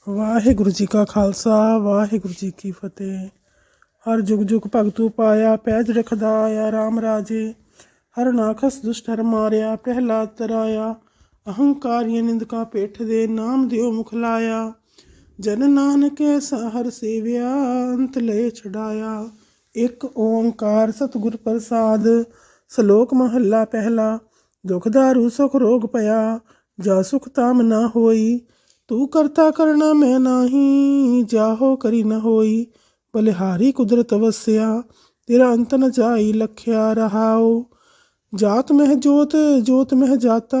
ਵਾਹਿਗੁਰੂ ਜੀ ਕਾ ਖਾਲਸਾ ਵਾਹਿਗੁਰੂ ਜੀ ਕੀ ਫਤਿਹ। ਹਰ ਜੁਗ ਜੁਗ ਭਗਤੂ ਪਾਇਆ, ਪੈਜ ਰਖਦਾ ਆਇਆ ਰਾਮ ਰਾਜੇ। ਹਰ ਨਾਖਸ ਦੁਸ਼ਟ ਹਰ ਮਾਰਿਆ, ਪ੍ਰਹਿਲਾਦ ਤਰਾਇਆ। ਅਹੰਕਾਰੀ ਨਿੰਦਕਾ ਪੇਠ ਦੇ, ਨਾਮ ਦਿਓ ਮੁਖ ਲਾਇਆ। ਜਨ ਨਾਨਕ ਐਸਾ ਹਰ ਸੇਵਿਆ, ਅੰਤ ਲਏ ਛਡਾਇਆ। ਇੱਕ ਓੰਕਾਰ ਸਤਿਗੁਰ ਪ੍ਰਸਾਦ। ਸ਼ਲੋਕ ਮਹੱਲਾ ਪਹਿਲਾ। ਦੁਖ ਦਾਰੂ ਸੁਖ ਰੋਗ ਪਿਆ, ਜਾ ਸੁਖ ਤਾਮ ਨਾ ਹੋਈ। ਤੂੰ ਕਰਤਾ ਕਰਨਾ ਮੈਂ ਨਾਹੀ, ਜਾਹੋ ਕਰੀ ਨ ਹੋਈ। ਬਲਿਹਾਰੀ ਕੁਦਰਤ ਵਸਿਆ, ਤੇਰਾ ਅੰਤ ਨ ਜਾਈ ਲਖਿਆ ਰਹਾਓ। ਜਾਤ ਮਹਿ ਜੋਤ, ਜੋਤ ਮਹਿ ਜਾਤਾ,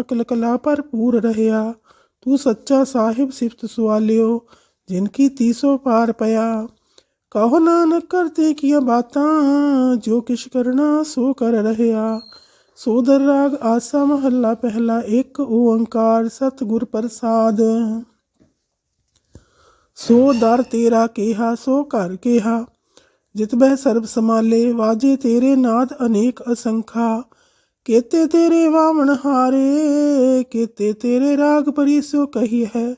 ਅਕਲ ਕਲਾ ਭਰਪੂਰ ਰਹਿਆ। ਤੂੰ ਸੱਚਾ ਸਾਹਿਬ ਸਿਫਤ ਸੁਆਲਿਓ, ਜਿਨ ਕੀ ਤੀਸੋ ਪਾਰ ਪਿਆ। ਕਹੋ ਨਾਨਕ ਕਰਤੇ ਕੀਆਂ ਬਾਤਾਂ, ਜੋ ਕਿਛ ਕਰਨਾ ਸੋ ਕਰ ਰਹਿਆ। ਸੋਦਰ ਰਾਗ ਆਸਾ ਮਹੱਲਾ ਪਹਿਲਾ। ਇੱਕ ਓੰਕਾਰ ਸਤਿਗੁਰ ਪ੍ਰਸਾਦ। ਸੋ ਦਰ ਤੇਰਾ ਕਿਹਾ, ਸੋ ਘਰ ਕਿਹਾ, ਜਿਤ ਬਹਿ ਸਰਬ ਸਮਾਲੇ। ਵਾਜੇ ਤੇਰੇ ਨਾਦ ਅਨੇਕ ਅਸੰਖਾ, ਕੇਤੇ ਤੇਰੇ ਵਾਵਣ ਹਾਰੇ। ਕੇਤੇ ਤੇਰੇ ਰਾਗ ਪਰੀ ਸੋ ਕਹੀ ਹੈ,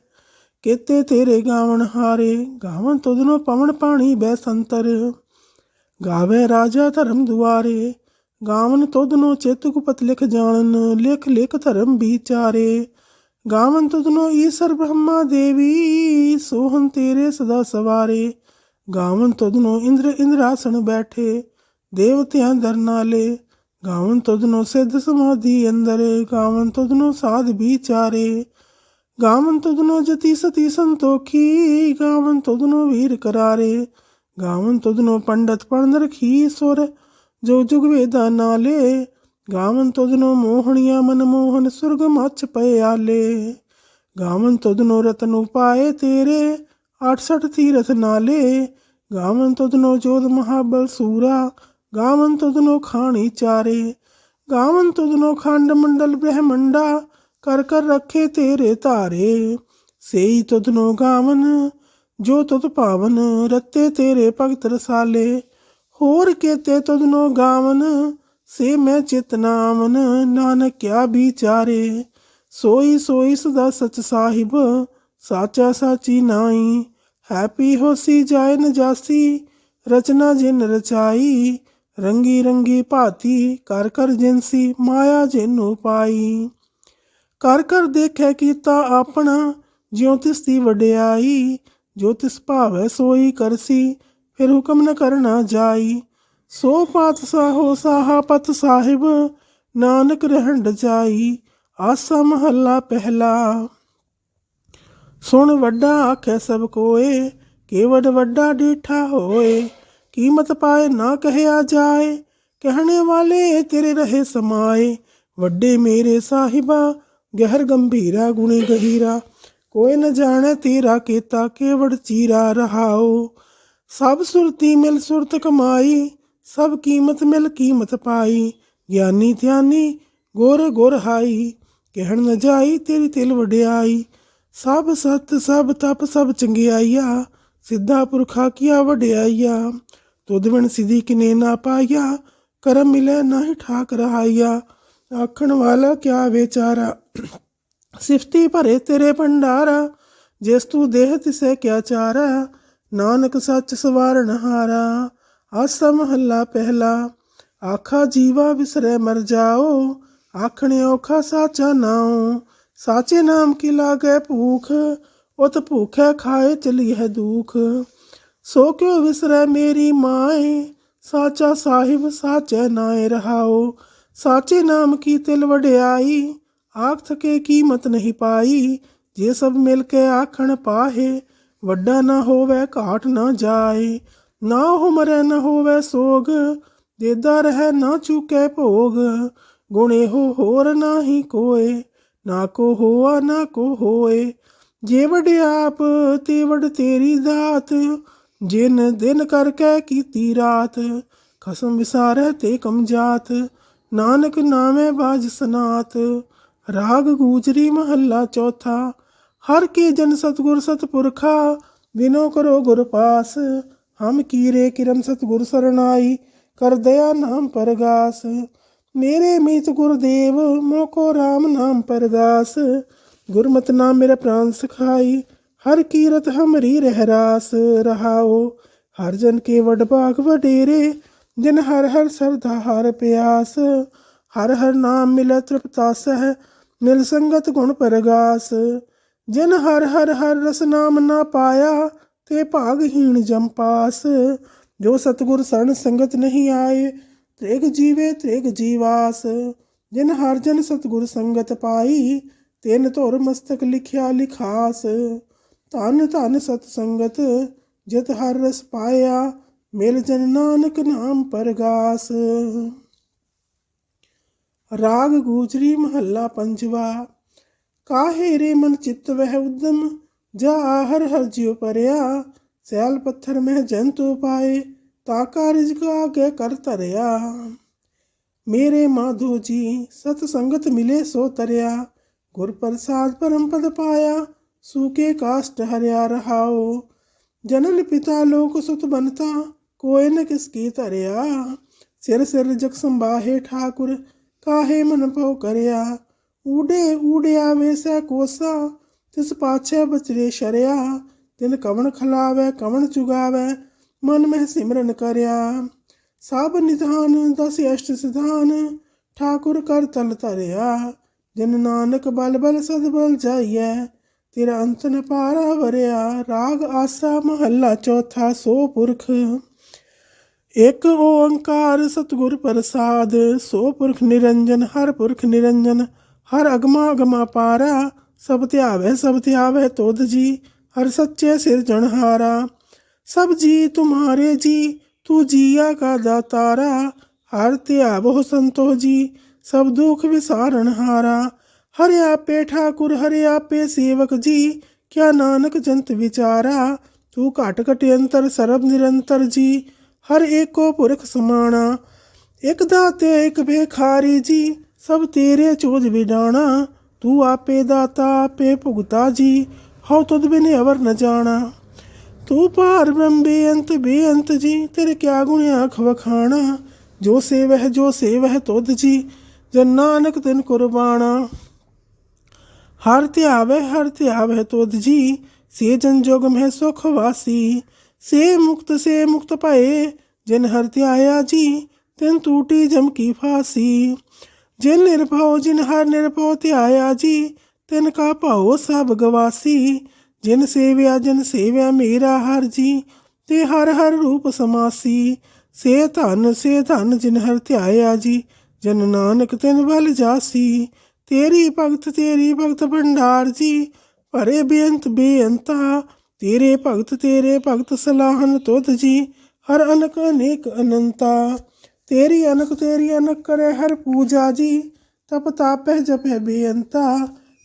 ਕੇਤੇ ਤੇਰੇ ਗਾਵਣ ਹਾਰੇ। ਗਾਵਨ ਤੁਧਨੋ ਪਵਨ ਪਾਣੀ ਬੈ ਸੰਤਰ, ਗਾਵੇ ਰਾਜਾ ਧਰਮ ਦੁਆਰੇ। ਗਾਵਨ ਤੁਧਨੋ ਚਿਤ ਗੁਪਤ ਲਿਖ ਜਾਣਨ, ਲਿਖ ਲਿਖ ਧਰਮ ਵਿਚਾਰੇ। ਗਾਵਨ ਤੁਧਨੋ ਈਸਰ ਬ੍ਰਹਮਾ ਦੇਵੀ, ਸੋਹਨ ਤੇਰੇ ਸਦਾ ਸਵਾਰੇ। ਗਾਵਨ ਤੁਧਨੋ ਇੰਦਰ ਇੰਦਰਾਸਣ ਬੈਠੇ, ਦੇਵਤਿਆਂ ਦਰ ਨਾਲੇ। ਗਾਵਨ ਤੁਧਨੋ ਸਿੱਧ ਸਮਾਧੀ ਅੰਦਰ, ਗਾਵਨ ਤੁਧਨੋ ਸਾਧ ਵਿਚਾਰੇ। ਗਾਵਨ ਤੁਧਨੋ ਜਤੀ ਸਤੀ ਸੰਤੋਖੀ, ਗਾਵਨ ਤੁਧਨੋ ਵੀਰ ਕਰਾਰੇ। ਗਾਵਨ ਤੁਧਨੋ ਪੰਡਤ ਪੜਨ ਰਖੀ ਸੁਰ, ਜੋ ਜੁਗ ਵੇਦਾ ਨਾਲੇ। ਗਾਵਨ ਤੁਧਨੋ ਮੋਹਣੀਆਂ ਮਨਮੋਹਨ, ਸੁਰਗ ਮੱਚ ਪਏ ਆਲੇ। ਗਾਵਨ ਤੁਧਨੋ ਰਤਨ ਉਪਾਏ ਤੇਰੇ, 68 ਤੀਰਥ ਨਾਲੇ। ਗਾਵਨ ਤੁਧਨੋ ਜੋਧ ਮਹਾਬਲ ਸੂਰਾ, ਗਾਵਨ ਤੁਧਨੋ ਖਾਣੀ ਚਾਰੇ। ਗਾਵਨ ਤੁਧਨੋ ਖੰਡ ਮੰਡਲ ਬ੍ਰਹਮੰਡਾ, ਕਰ ਕਰ ਰੱਖੇ ਤੇਰੇ ਧਾਰੇ। ਸੇਈ ਤੁਧਨੋ ਗਾਵਨ ਜੋ ਤੁਧ ਭਾਵਨ, ਰੱਤੇ ਤੇਰੇ ਭਗਤ ਰਸਾਲੇ। ਹੋਰ ਕੇਤੇ ਤੁਧਨੋ ਗਾਵਨ, ਸੇ ਮੈਂ ਚਿਤ ਨਾਵਨ। ਨਾਨਕ ਕਿਆ ਵਿਚਾਰੇ, ਸੋਈ ਸੋਈ ਸਦਾ ਸਚ ਸਾਹਿਬ, ਸਾਚਾ ਸਾਚੀ ਨਾਈ। ਹੈਪੀ ਹੋਸੀ ਜਾਏ ਨ ਜਾਸੀ, ਰਚਨਾ ਜਿਨ ਰਚਾਈ। ਰੰਗੀ ਰੰਗੀ ਭਾਤੀ, ਕਰ ਕਰ ਜਿਨਸੀ, ਮਾਇਆ ਜਿਨੂੰ ਪਾਈ। ਕਰ ਕਰ ਦੇਖੈ ਕੀਤਾ ਆਪਣਾ, ਜਿਉ ਤਿਸ ਦੀ ਵਡਿਆਈ। ਜੋ ਤਿਸ ਭਾਵੈ ਸੋਈ ਕਰਸੀ, ਫਿਰ ਹੁਕਮ ਨ ਕਰਨਾ ਜਾਈ। ਸੋ ਪਾਤਸ਼ਾਹੋ ਸਾਹਾ ਪਤ ਸਾਹਿਬ, ਨਾਨਕ ਰਹਿਣ ਰਜਾਈ। ਆਸਾ ਮਹੱਲਾ ਪਹਿਲਾ। ਸੁਣ ਵੱਡਾ ਆਖੈ ਸਭ ਕੋਏ, ਕੇਵਡ ਵੱਡਾ ਡੀਠਾ ਹੋਏ। ਕੀਮਤ ਪਾਏ ਨਾ ਕਹਿਆ ਜਾਏ, ਕਹਿਣੇ ਵਾਲੇ ਤੇਰੇ ਰਹੇ ਸਮਾਏ। ਵੱਡੇ ਮੇਰੇ ਸਾਹਿਬਾ, ਗਹਿਰ ਗੰਭੀਰਾ ਗੁਣੀ ਗਹੀਰਾ। ਕੋਈ ਨ ਜਾਣੈ ਤੇਰਾ ਕੀਤਾ, ਕੇਵੜ ਚੀਰਾ ਰਹਾਓ। ਸਭ ਸੁਰਤੀ ਮਿਲ ਸੁਰਤ ਕਮਾਈ, ਸਭ ਕੀਮਤ ਮਿਲ ਕੀਮਤ ਪਾਈ। ਗਿਆਨੀ ਧਿਆਨੀ ਗੁਰ ਗੁਰ ਹਾਈ, ਕਹਿਣ ਨ ਜਾਈ ਤੇਰੀ ਤਿਲ ਵਡਿਆਈ। ਸਭ ਸਤ ਸਭ ਤਪ ਸਭ ਚੰਗਿਆਈਆ, ਸਿੱਧਾ ਪੁਰਖਾ ਕੀਆ ਵਡਿਆਈਆ। ਤੁਧ ਬਿਨ ਸਿਧੀ ਕਿਨੇ ਨਾ ਪਾਈਆ, ਕਰਮ ਮਿਲੈ ਨਾਹੀ ਠਾਕ ਰਹਾਈਆ। ਆਖਣ ਵਾਲਾ ਕਿਆ ਵਿਚਾਰਾ, ਸਿਫਤੀ ਭਰੇ ਤੇਰੇ ਭੰਡਾਰਾ। ਜਿਸ ਤੂੰ ਦੇਹ ਤਿਸੈ ਕਿਆ ਚਾਰਾ, ਨਾਨਕ ਸੱਚ ਸਵਾਰਨ ਹਾਰਾ। ਆਸਾ ਮਹੱਲਾ ਪਹਿਲਾ। ਆਖਾ ਜੀਵਾ ਵਿਸਰੈ ਮਰ ਜਾਓ, ਆਖਣੇ ਔਖਾ ਸਾਚਾ ਨਾਉ। ਸਾਚੇ ਨਾਮ ਕੀ ਲਾਗੈ ਭੂਖ, ਉਤ ਭੂਖੈ ਖਾਏ ਚਲੀਹੈ ਦੁਖ। ਸੋ ਕਿਉ ਵਿਸਰੈ ਮੇਰੀ ਮਾਏ, ਸਾਚਾ ਸਾਹਿਬ ਸਾਚੈ ਨਾਏ ਰਹਾਓ। ਸਾਚੇ ਨਾਮ ਕੀ ਤਿਲ ਵਡਿਆਈ, ਆਖ ਥਕੇ ਕੀਮਤ ਨਹੀਂ ਪਾਈ। ਜੇ ਸਭ ਮਿਲ ਕੇ ਆਖਣ ਪਾਹੇ, ਵੱਡਾ ਨਾ ਹੋਵੇ ਘਾਟ ਨਾ ਜਾਏ। ਨਾ ਉਹ ਮਰੈ ਨਾ ਹੋਵੇ ਸੋਗ, ਦੇਦਾ ਰਹਿ ਨਾ ਚੁਕੈ ਭੋਗ। ਗੁਣ ਇਹੋ ਹੋਰ ਨਾਹੀ ਕੋਏ, ਨਾ ਕੋ ਹੋਆ ਨਾ ਕੋ ਹੋਏ। ਜੇ ਵਡਿਆਪ ਤੇ ਵਡ ਤੇਰੀ ਦਾਤ, ਜਿਨ ਦਿਨ ਕਰਕੇ ਕੀਤੀ ਰਾਤ। ਖਸਮ ਵਿਸਾਰੈ ਤੇ ਕਮਜਾਤ, ਨਾਨਕ ਨਾਮੈ ਬਾਜ ਸਨਾਤ। ਰਾਗ ਗੂਜਰੀ ਮਹੱਲਾ ਚੌਥਾ। ਹਰ ਕੀ ਜਨ ਸਤਿਗੁਰ ਸਤਿਪੁਰਖਾ, ਵਿਨੋ ਕਰੋ ਗੁਰ ਪਾਸ। ਹਮ ਕੀਰੇ ਕਿਰਮ ਸਤਿਗੁਰ ਸਰਨਾਈ, ਕਰ ਦਇਆ ਨਾਮ ਪਰਗਾਸ। ਮੇਰੇ ਮੀਤ ਗੁਰਦੇਵ, ਮੋਕੋ ਰਾਮ ਨਾਮ ਪਰਦਾਸ। ਗੁਰਮਤਿ ਨਾਮ ਮੇਰਾ ਪ੍ਰਾਨ ਸਿਖਾਈ, हर कीरत हमरी रहरास रहाओ। हर जन के वडभाग वडेरे, जिन हर हर श्रद्धा हर प्यास। हर हर नाम मिल तृप्ता सह, मिल संगत गुण परगास। जिन हर हर हर रस नाम ना पाया, ते भागहीन जम पास। जो सतगुर शरण संगत नहीं आए, त्रेग जीवे त्रेग जीवास। जिन हर जन सतगुर संगत पाई, तेन धुर मस्तक लिखिया लिखास। धन धन सतसंगत, जित हर रस पाया, मिल जन नानक नाम परगास। राग गुजरी महला पंजवा। काहे रे मन चित्त वह उद्दम, जा हर हर जियो परया। सैल पत्थर में जंतु पाए, ताका रिजक आगे कर तरया। मेरे माधो जी सतसंगत मिले सो तरया। गुर प्रसाद परम पद पाया, सूखे काष्ट हरिया रहाओ। जनन पिता लोक सुत बनता, कोय न किसकी तरया। सिर सिर जग संबाहे ठाकुर, काहे मन पौ करया। ऊडे ऊड़िया वैसा कोसा, तिस पाछे बचरे शरिया। तिन कवन खलावे कवन चुगावे, मन में सिमरन करया। सब निधान दस अष्ट सिधान, ठाकुर कर तल तरया। जिन नानक बल बल सदबल जाइए, तेरा अंत न पारा वरया। राग आसा महला चौथा। सो पुरख एक ओंकार सतगुर प्रसाद। सो पुरख निरंजन हर पुरख निरंजन, हर अगमा अगमा पारा। सब त्यावै तोद जी, हर सच्चे सिरजनहारा। सब जी तुम्हारे जी, तू जिया का दातारा। हर त्यावो संतो जी, सब दुख विसारण हारा। हर आपे ठाकुर हर आपे सेवक जी, क्या नानक जंत विचारा। तू घट घट अंतर सरब निरंतर जी, हर एको पुरख समाना। एक दाते एक भिखारी जी, सब तेरे चोज विडाना। तू आपे दाता आपे भुगता जी, हौ तुद बिन अवर न जाना। तू पार ब्रह्म बेअंत जी, तेरे क्या गुण आख वखाना। जो सेवह तुद जी, जन नानक तिन कुर्बाना। हर त्यावै तुद जी, से जन जोग में सुख वासी। से मुक्त पाए, जिन हर त्याया जी, तिन टूटी जम की फांसी। जिन हर निर्भव त्याया जी, तिन का भाओ सब गवासी। जिन सेव्या मेरा हर जी, ते हर हर रूप समासी। से धन जिन हर त्याया जी, जन नानक तिन बल जासी। तेरी भगत भंडार जी, भरे बेअंता। तेरे भगत सलाहन तुद जी, हर अनक अनेक अनंता। तेरी अनक करे हर पूजा जी, तप तापह जपह बेअंता।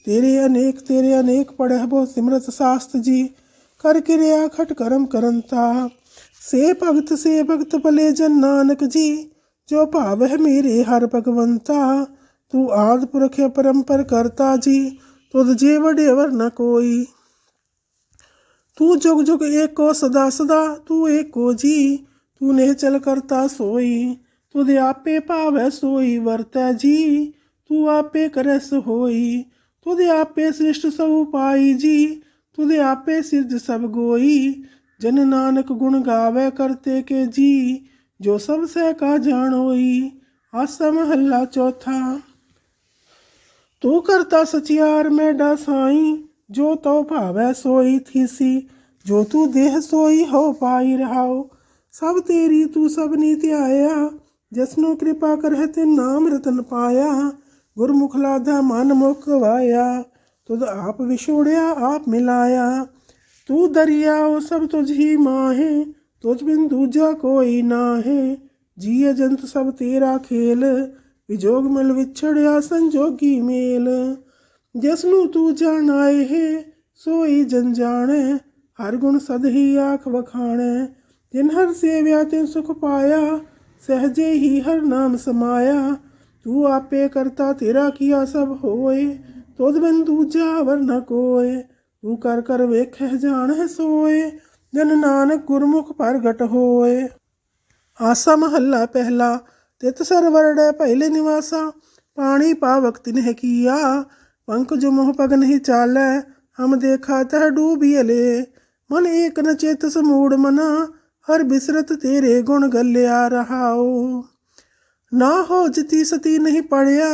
तेरे अनेक पढ़ह बो सिमरत शास्त्र जी, कर क्रिया खट करम करंता। से भगत भले जन नानक जी, जो भावह मेरे हर भगवंता। तू आद पुरख परंपर करता जी, तुद जे वडे अवर न कोई। तू जुग जुग एको सदा सदा, तू एको जी, तू निहचल करता सोई। तुद आपे भावै सोई वरतै जी, तू आपे करस होई। तुद आपे सृष्ट सब पाई जी, तुद आपे सिरज सब गोई। जन नानक गुण गावे करते के जी, जो सब सह का जानोई। आसा महला चौथा। तू करता सचियार मैडा साई, जो तो भावै सोई थीसी। जो तू देह सोई हो पाई रहाओ, सब तेरी तू सब नीति आया। जसनो कृपा करह तिन नाम रतन पाया। गुरमुख लाधा मन मुख वाया, तुद आप विछोड़िया आप मिलाया। तू दरियाओ सब तुझ ही माहे, तुझ बिन दूजा कोई नाहे। जिय जंत सब तेरा खेल, विजोग मिल विछड़िया संजोगी मेल। जसनु तू जान आए है, सोई जन जाने। हर गुण सद ही आख वखाणे। जिन हर सेव्या तिन सुख पाया, सहजे ही हर नाम समाया। तू आपे करता तेरा किया सब होए, तुद बिन दूजा वर न कोय। तू कर कर वेखह जान सोए, जन नानक गुरमुख प्रगट होए। आसा महला पहला। तित सर वरडै पहले निवासा, पानी पावक तिन्ह किया। पंख जो मोह पग नहीं चालै, हम देखा तह डूबियले। मन एक न चेतस मूड मना, हर बिसरत तेरे गुण गल्या रहाओ। ना हो जिति सती नहीं पढ़या,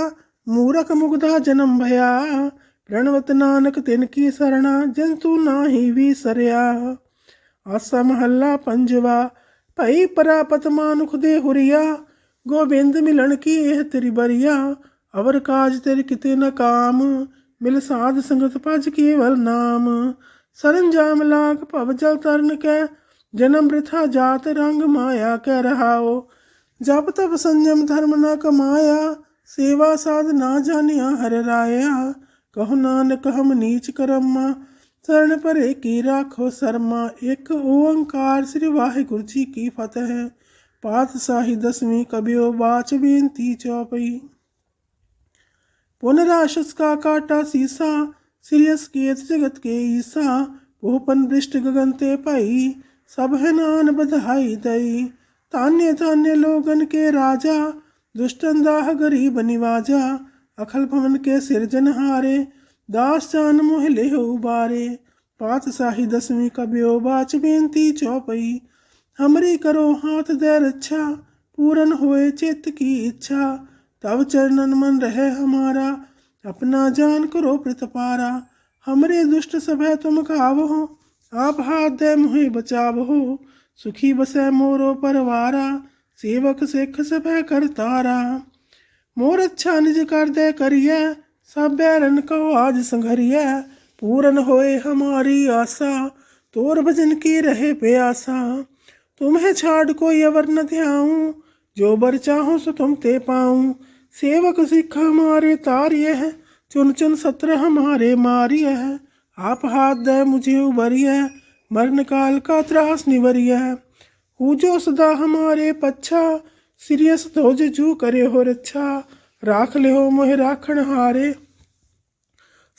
मूरख मुग्धा जन्म भया। प्रणवत नानक तिनकी सरणा, जंतु नाही विसरया। आसा महल्ला पंजवा। भई परापत मानुख दे हुरिया, गोबिंद मिलन की एह तेरी बरिया। अवर काज तेरे किते न काम, मिल साध संगत भज केवल नाम। सरंजाम लाग भव जल तरन कै, जन्म वृथा जात रंग माया कह रहाओ। जब तब संयम धर्म न कमाया, सेवा साध ना जानिया हर राया। कहो नानक हम नीच करम्मा, शरण परे की राखो शर्मा। एक ओंकार श्री वाहिगुरु जी की फतेह। पातशाही 10वीं कबियो बाच बेनती चौपई। पुनराशस का काटा सीसा, श्रीयस केत जगत के ईसा। पोपन वृष्ट गगन ते पाई, सब है नान बधाई दई। तान्य तान्य लोगन के राजा, दुष्टन दाह गरीब निवाजा। अखल भवन के सिरजनहारे, दास जान मोह ले उबारे। पातशाही 10वीं कबियो बाच बेनती चौपई। हमरी करो हाथ दे रक्षा, पूरन होए चित्त की इच्छा। तब चरणन मन रहे हमारा, अपना जान करो प्रतपारा। हमरे दुष्ट सभय तुम खावहो, आप हाथ दे मुहे बचावहो। सुखी बसै मोरो परवारा, सेवक सिख सभय करतारा। मोर अच्छा निज कर दे करिए, सब बैरन कहो आज संघरिए। पूरन होए हमारी आशा, तोर भजन की रहे प्यासा। तुम्हें छाड़ कोई अवर न ध्याऊं, जो बर चाहूं सो तुम ते पाऊं। सेवक सिख हमारे तारिय है, चुन चुन सत्र हमारे मारिय है। आप हाथ दे मुझे उबरिय, मरण काल का त्रास निवरिय। जो सदा हमारे पच्छा, सिरियस धोज जू करे हो रक्षा। राख ले हो मोह राखण हारे,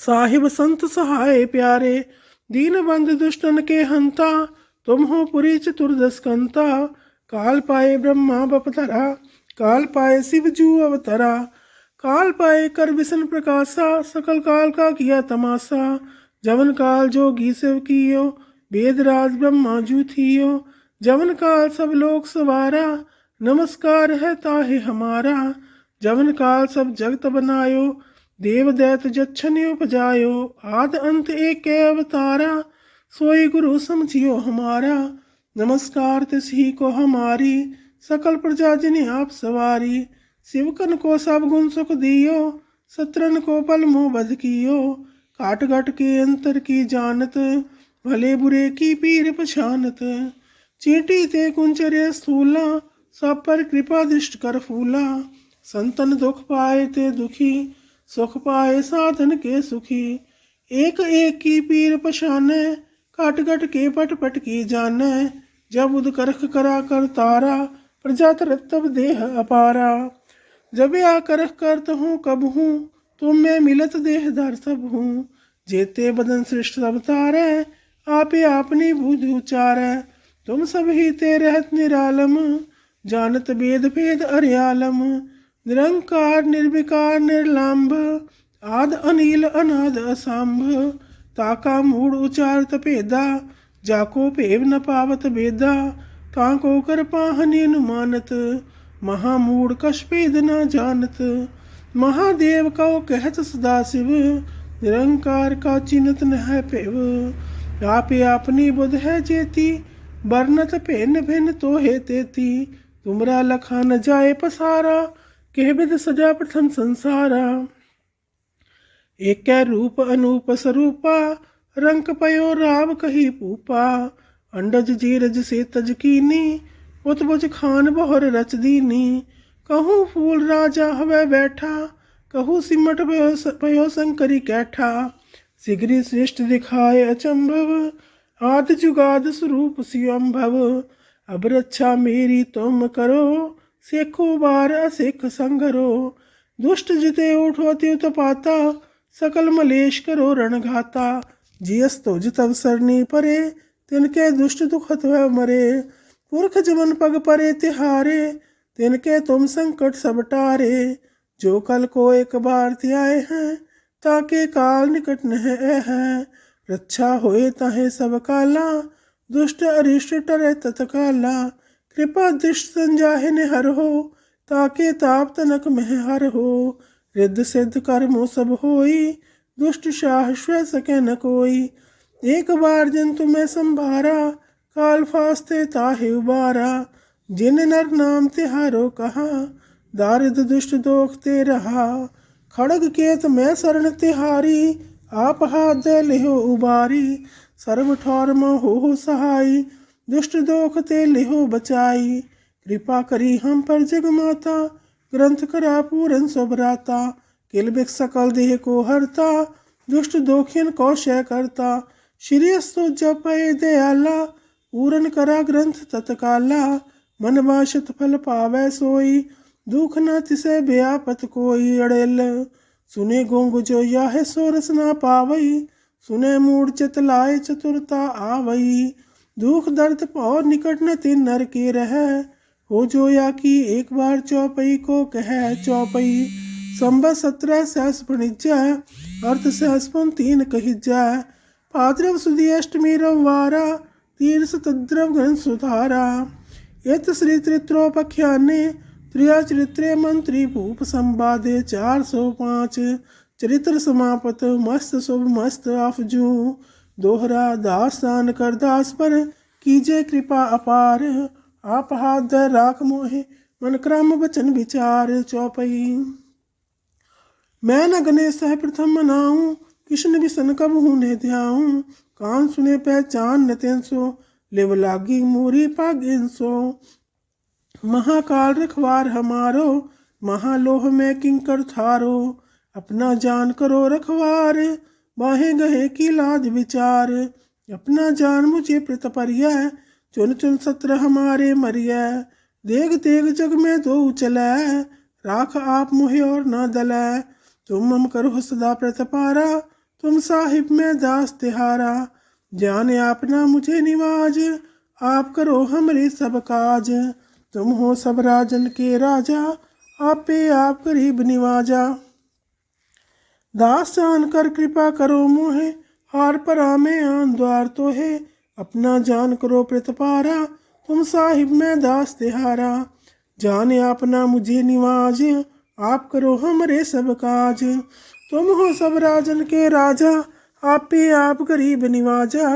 साहिब संत सहाय प्यारे। दीन बंद दुष्टन के हंता, तुम हो पुरी चतुर्दश कंता। काल पाए ब्रह्मा बपधरा, काल पाए शिव जू अवतरा। काल पाए कर विष्णु प्रकाशा, सकल काल का किया तमाशा। जवन काल जोगी शिव कियो, वेद राज ब्रह्मा जू थियो। जवन काल सब लोक सवारा, नमस्कार है ताहे हमारा। जवन काल सब जगत बनायो, देव दैत जच्छन उपजायो। आद अंत एक अवतारा, सोई गुरु समझियो हमारा। नमस्कार तिसही को हमारी, सकल प्रजा जिन्हें आप सवारी। शिवकन को सब गुण सुख दियो, सत्रन को पल मोह बध कियो। काट घट के अंतर की जानत, भले बुरे की पीर पछानत। चींटी ते कुंचर्य स्थूला, सब पर कृपा दृष्ट कर फूला। संतन दुख पाए ते दुखी, सुख पाए साधन के सुखी। एक एक की पीर पछाने, काट घट के पट पट की जाने। जब उद करख करा कर तारा, प्रजा तरत तब देह अपारा। जब या करख करत हूँ कब हूँ, तुम में मिलत देह धर सब हूँ। जेते बदन सृष्ट सब तारे, आपे आपनी बुझ उचारे। तुम सब ही ते रहत निरालम, जानत वेद भेद अर्यालम। निरंकार निर्विकार निर्लाम्भ, आद अनिल अनाद असंभ। ताका मूड उचारत भेदा, जाको भेव न पावत वेदा। ताको कर पाहनि अनुमानत, महामूड कछ भेद न जानत। महादेव कहो कहत सदाशिव, निरंकार का चिन्हत न है पेव। आपे आपनी बुध है जेती, बरनत भिन्न भिन्न तो हे तेती। तुमरा लखा न जाए पसारा, कह विद सजा प्रथम संसारा। एक रूप अनूप स्वरूपा, रंक पयो राव कही पूपा। अंडज जीरज से तज कीनी, उत्बुज खान बहुर रच दीनी। कहूँ फूल राजा हवै बैठा, कहूँ सिमट पयो शंकरी कैठा। सिगरी श्रेष्ठ दिखाए अचंभव, आदि जुगाद स्वरूप स्वयंभव। अब रक्षा मेरी तुम करो, सेखो बार असिख संघरो। दुष्ट जिते उठो त्युत पाता, सकल मलेश करो रणघाता। जियस तुझ तब सरनी परे, तिनके दुष्ट दुखत वह मरे। पुरख जमन पग परे तिहारे, तिनके तुम संकट सब टारे। जो कल को एक बार त्याए हैं, ताके काल निकट न है। रक्षा होए ताहे सब काला, दुष्ट अरिष्ट टरे तत्काला। कृपा दृष्ट संजाहे ने हर हो, ताके ताप तनक मह हर हो। रिद्ध सिद्ध कर्मो सब होई, दुष्ट शाह स्व सके न कोई। एक बार जंतु में संभारा, काल फास्ते ताहे उबारा। जिन नर नाम तिहारो कहा, दारिद्र दुष्ट दोख ते रहा। खड़ग केत मैं शरण तिहारी, आप हाथ दे लिहो उबारी। सर्व ठौर हो सहाई, दुष्ट दोख ते लिहो बचाई। कृपा करी हम पर जग माता, ग्रंथ करा पूरन सुभराता। किल बिक सकल देह को हरता, दुष्ट दोखिन को शय करता। श्री अस्तु जपय दयाला, पूरन करा ग्रंथ तत्काला। मन वांछित फल पावै सोई, दुख न तिसै व्यापत कोई। अड़ेल सुने गोंग जो याह सो रस ना पावई, सुने मूढ़ चित लाए चतुरता आवई। दुख दर्द पाओ निकट न तीन नर के रह, हो जो या की एक बार चौपई को कह। चौपई संबत 17 सहस फणिज्जा, अर्थ सहस पुन 3 कहिज्जा। भाद्रव सुदी अष्टमी रविवारा, तीर्थ तद्रव घन सुधारा। इत श्री त्रित्रोपख्याने, त्रिया चरित्रे मंत्री भूप संवादे। 405 चरित्र समापत, मस्त शुभ मस्त अफजू। दोहरा दासान कर दास पर, कीजे कृपा अपार। आप हाथ दे राख मोहे, मन क्रम वचन विचार। चौपई मैं न गणेश सह प्रथम मनाऊं, कृष्ण विसन कब हूँ ध्याऊं। कान सुने पहचान न तेंसो, लेव लागी मोरी पागिनसो। महाकाल रखवार हमारो, महालोह में किंकर थारो। अपना जान करो रखवार, बाहे गहे की लाज विचार। अपना जान मुझे प्रत परिय, चुन चुन सत्र हमारे मरिय। देग तेग जग में दो चलै, राख आप मुहे और न दलै। तुम मम करो सदा प्रतपारा, तुम साहिब में दास तिहारा। जाने आपना मुझे निवाज, आप करो हमरे सब काज। तुम हो सब राजन के राजा, आप पे आप गरीब निवाजा। दास जान कर कृपा करो मोहे, हार परा में आन द्वार तो है। अपना जान करो प्रतपारा, तुम साहिब में दास तिहारा। जाने आपना मुझे निवाज, आप करो हमरे सब काज। तुम हो सब राजन के राजा, आप पे आप गरीब निवाजा।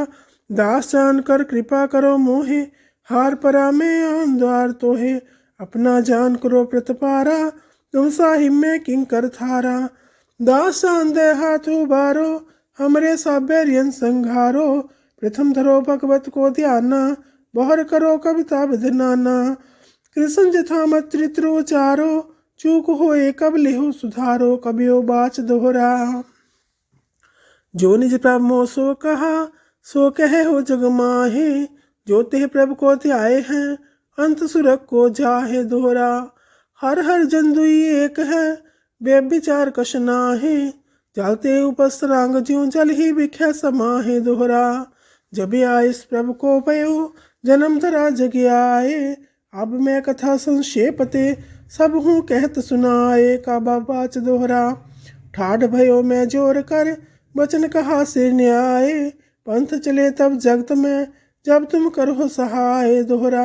दास जान कर कृपा करो मोहे, हार परा में आन द्वार तो है। अपना जान करो प्रतपारा, तुम साहिब में किंकर थारा। दास जान दे हाथ उबारो, हमरे साबेरियन संघारो। प्रथम धरो भगवत को ध्याना, बहर करो कविता विधनाना। कृष्ण जथा मत चरित्र उचारो, चूक होए कब लिहु सुधारो। कबियो बाच दोहरा जो निज प्रभु मोह सो कहा, सो कहे हो जग माहे। जो तेह प्रभु को ध्याए हैं, अंत सुरख को जाहे। दोहरा हर हर जन दुई एक है, व्यभिचार कछ नाहे। जलते उपसरांग ज्यों जल ही बिख्या समाहे। दोहरा जब आए इस प्रभु को भयो, जन्म धरा जग आए। अब मैं कथा संक्षेपते, सब हूँ कहत सुनाए। काबा बाच दोहरा ठाढ़ भयो मैं जोर कर, वचन कहा सिर न्याय। पंथ चले तब जगत में, जब तुम करो सहाय। दोहरा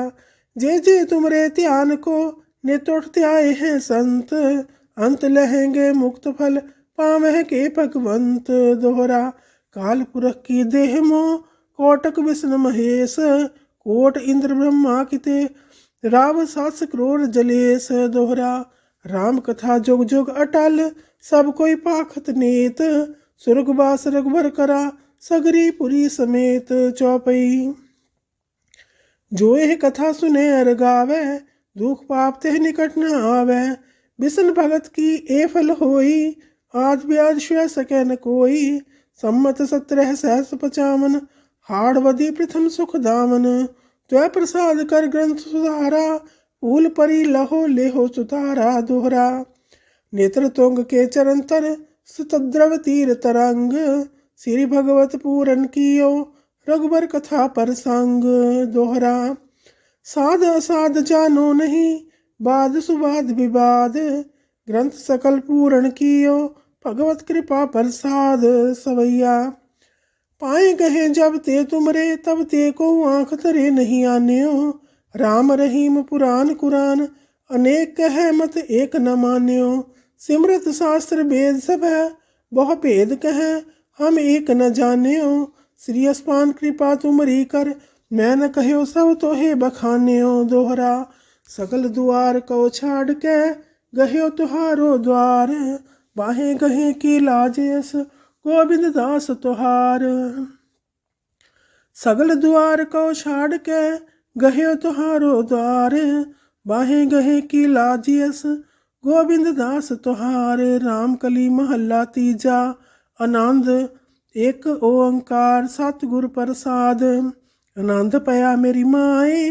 जे तुमरे ध्यान को, नित उठते आए हैं संत। अंत लहेंगे मुक्त फल, पावह के भगवंत। दोहरा काल पुरख की देह मोह, कोटक विष्णु महेश। कोट इंद्र ब्रह्मा किते, राव 7 करोड़ जलेश। दोहरा राम कथा जुग जुग अटल, सब कोई पाखत नीत। सुरगवास रघुबर करा, सगरी पुरी समेत। चौपई जो यह कथा सुने अर गावे, दुख पाप तेह निकट न आवे। बिसन भगत की ए फल होई, आद ब्याज स्व सके न कोई। सम्मत 17 सहस 55, हाड़वदी प्रथम सुख दामन। त्वै प्रसाद कर ग्रंथ सुधारा, फूल परी लहो लेहो सुधारा। दोहरा नेत्र तुंग के चरण तर, सुतद्रव तीर तरंग। श्री भगवत पूरन कियो, रघुबर कथा पर संग। दोहरा साध असाध जानो नहीं, बाद सुबाद विवाद। ग्रंथ सकल पूरण कियो, भगवत कृपा प्रसाद। सवैया पाए गहे जब ते तुमरे तब ते को आँख धरे नहीं आन्यो। राम रहीम पुराण कुरान अनेक कह मत एक न मान्यो। सिमरत शास्त्र वेद सब है बहु भेद कह हम एक न जान्यो। श्री अस्पान कृपा तुमरी कर मैं न कहो सब तोहे बखान्यो। दोहरा सकल दुआर को छाड़ के गह्यो तुहारो द्वार। बाहे गहे की लाजेस गोविंद दास तुहार। सगल द्वार को छाड़ के गह्यो तुहारो द्वार। बाहे गहे की लाजियस गोविंद दास तुहार। राम कली महला तीजा आनंद एक ओंकार सतगुर प्रसाद। आनंद पया मेरी माए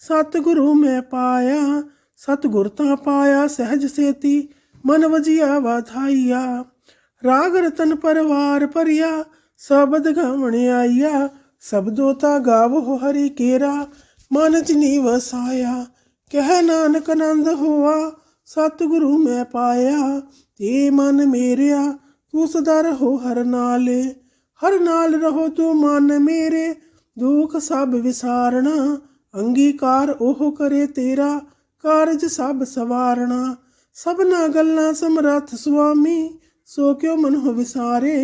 सतगुरु मैं पाया। सतगुर ता पाया सहज सेती मन वजिया वाधाइया। राग रतन परवार परिया सबद गवण आइया। सबदो ता गावो हरि केरा मन जिनी वसाया। कह नानक आनंद होआ सतगुरु मैं पाया। ते मन मेरिया तू सदा रहो हर नाले। हर नाल रहो तू मन मेरे दुख सब विसारना। अंगीकार ओह करे तेरा कारज सब सवारना। सबना गल्लां समरथ स्वामी सो क्यों मन हो विसारे।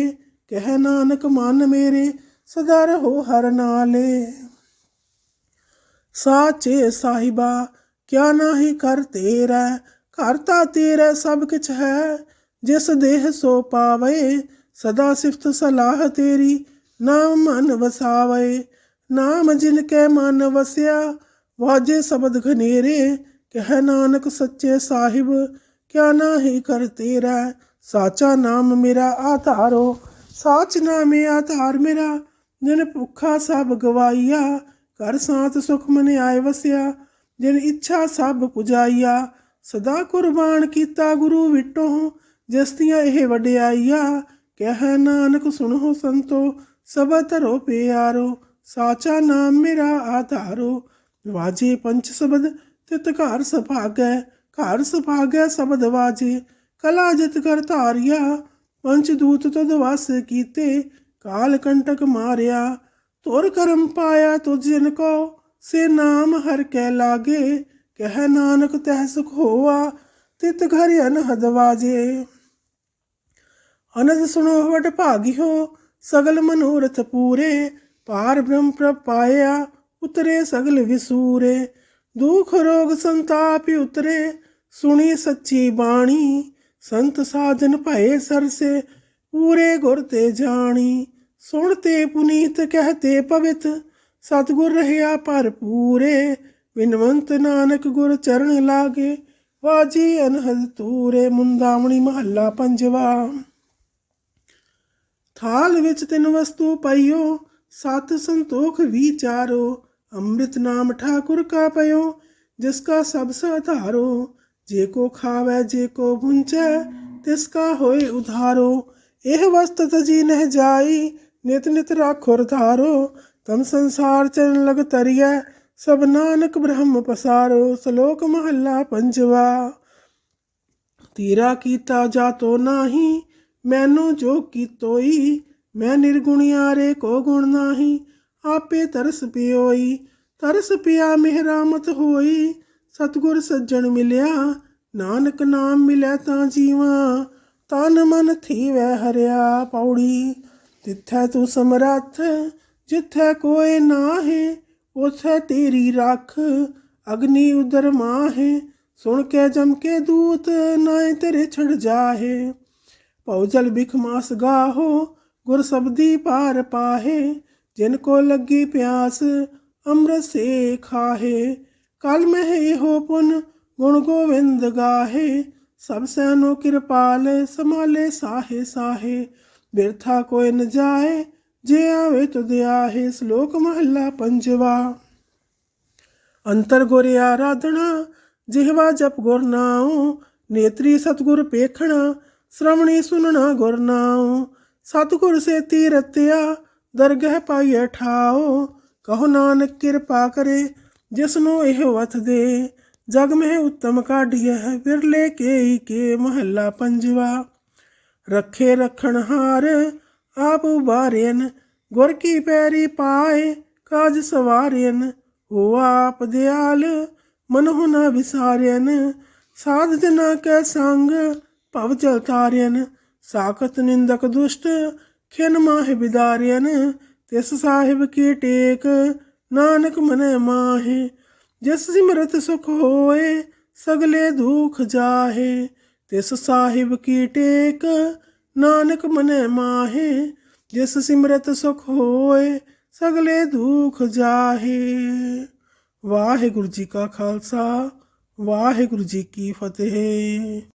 कह नानक मन मेरे सदा रहो हर नाले। साचे साहिबा क्या नाही कर तेरा करता तेरा सब किछ है। जिस देह सो पावे सदा सिफत सलाह तेरी नाम मन वसावे। नाम जिनके मन वस्या वाजे शब्द घनेरे। कह नानक सच्चे साहिब क्या नाही कर तेरा। साचा नाम मेरा आधारो साच नामे आधार मेरा। जिन भुखा सब गवाइया कर सांत सुख मन आए वसिया। जिन इच्छा सब पुजाइया सदा कुर्बान कीता गुरु विटो। जस्तियां एह वड्याइया कह नानक सुनो संतो सब धरो प्यारो। साचा नाम मेरा आधारो वाजे पंच शब्द तित घर सभागै। घर सभागै शब्द वाजे कला जित कर धारिया। पंचदूत तुद वस कीते काल कंटक मारिया। तुर करम पाया तुझ जिन को से नाम हर कै लागे। कह नानक तह सुख होआ तित घर अनहद वाजे। अनद सुनो वट भागियो सगल मनोरथ पूरे। पार ब्रह्म प्रभ पाया उतरे सगल विसूरे। दुख रोग संताप उतरे सुनी सच्ची बाणी। संत साजन भये सरसे पूरे गुर ते जानी। सुनते पुनीत कहते पवित सतगुर रहया भरपूरे। बिनवंत नानक गुर चरण लागे वाजी अनहद तूरे। मुंदावणी महला पंजवा। थाल विच तिन वस्तु पाइयो सत संतोख विचारो। अमृत नाम ठाकुर का पयो जिसका सब साधारो। जे को खावे जे को भुंचे तिसका होए उधारो। एह वस्त तजी नह जाई नित नित राखुर धारो। तम संसार चरण लग तरिया सब नानक ब्रह्म पसारो। श्लोक महला पंजवा। तेरा कीता जातो नाही मैनू जो कीतोई। मैं निर्गुणियारे को गुण नाही आपे तरस पियोई। तरस पिया मेहरामत होई सतगुर सज्जन मिलिया। नानक नाम मिलै तां जीवा तन मन थी वै हरिया। पौड़ी तिथै तू समरथ जिथै कोई नाहे उथै तेरी रख। अग्नि उदर माहे सुन के जम के दूत नाए तेरे छड़ जाहे। पौजल बिख मास गाहो गुर शब्दी पार पाहे। जिनको लगी प्यास अमृत से खाहे। कल में हो पुन गुण गोविंद गाहे। सब सैनो कृपाल संभाले साहे साहे। बिरथा कोई न जाए जे आवे तो दयाहे। श्लोक महला पंजवा। अंतर गुर आराधना जिहवा जप गुर नाऊ। नेत्री सतगुर पेखना श्रवणी सुनना गुर नाऊ। सतगुर से तीरत्या दरगह पाइए ठाओ। कहो नानक कृपा करे जिसनो एह वथ दे। जग में उत्तम काढ़िए बिरले के महला पंजवा। रखे रखन हार आप उबारेन गुर की पैरी पाए काज सवार्यन, हो आप दयाल मनहु न विसार्यन। साध जना कै संग भव जल तार्यन, साकत निंदक दुष्ट खिन माहि बिदार्यन। तिस साहिब की टेक नानक मनै माहे, जिस सिमरत सुख होए सगले दुख जाहे। तिस साहिब की टेक नानक मनै माहे, जिस सिमरत सुख होए सगले दुख जाहे। वाहिगुरु जी का खालसा, वाहिगुरु जी की फतेह।